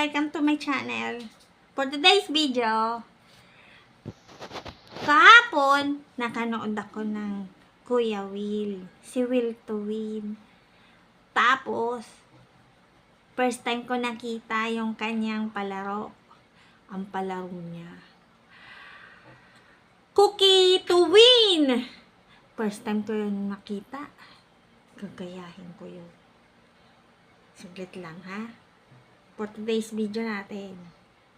Welcome to my channel. For today's video, kahapon, nakanood ako ng Kuya Will. Si Will to Win. Tapos, first time ko nakita yung kanyang palaro. Ang palaro niya, Cookie to Win! First time ko yun nakita. Gagayahin ko yun. Saglit lang, ha? For today's video natin,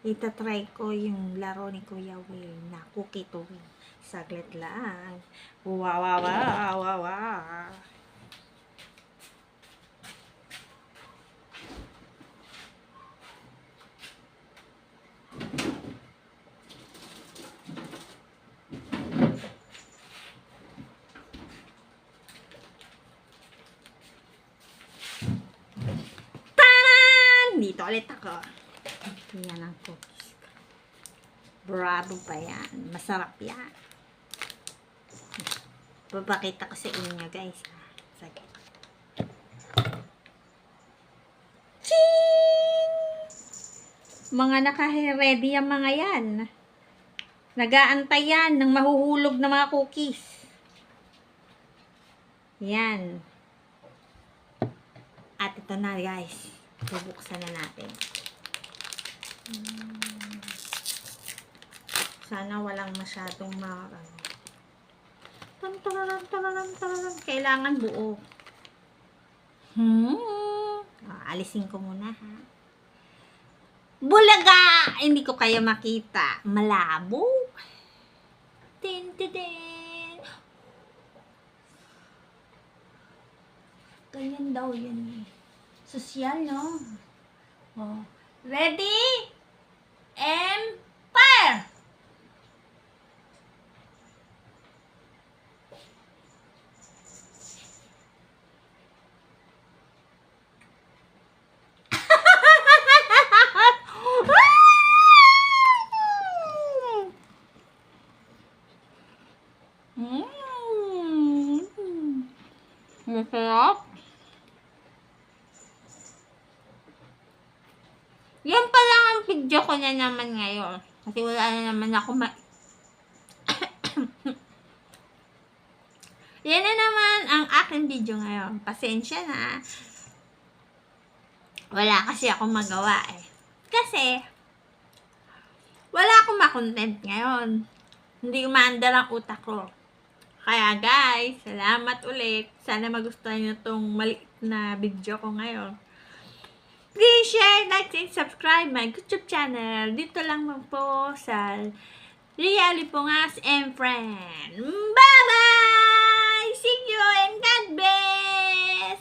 itatry ko yung laro ni Kuya Will na Cookie to Win. Saglit lang. Wow, wow, wow, wow, wow. Dito ulit ako. Yan ang cookies. Bravo pa yan. Masarap yan. Papakita ko sa inyo, guys. Sige. Ching! Mga naka-ready ang mga yan. Nag-aantay yan ng mahuhulog na mga cookies. Yan. At ito na, guys. Bubuksan na natin. Sana walang masyadong kailangan buo. Alisin ko muna, ha. Bulaga! Hindi ko kaya makita. Malabo. Tin, tin, tin. Ganyan daw yan, eh. Sosyal, no? Oh. Ready? And fire! Masarap. Yan pa lang ang video ko na naman ngayon. Kasi wala na naman ako Yan na naman ang aking video ngayon. Pasensya na. Wala kasi ako magawa, eh. Kasi, wala akong makontent ngayon. Hindi umaandar ang utak ko. Kaya guys, salamat ulit. Sana magustuhan nyo tong maliit na video ko ngayon. Please share, like, and subscribe my YouTube channel. Dito lang po sa Really Pungas and Friend. Bye-bye! See you and God bless!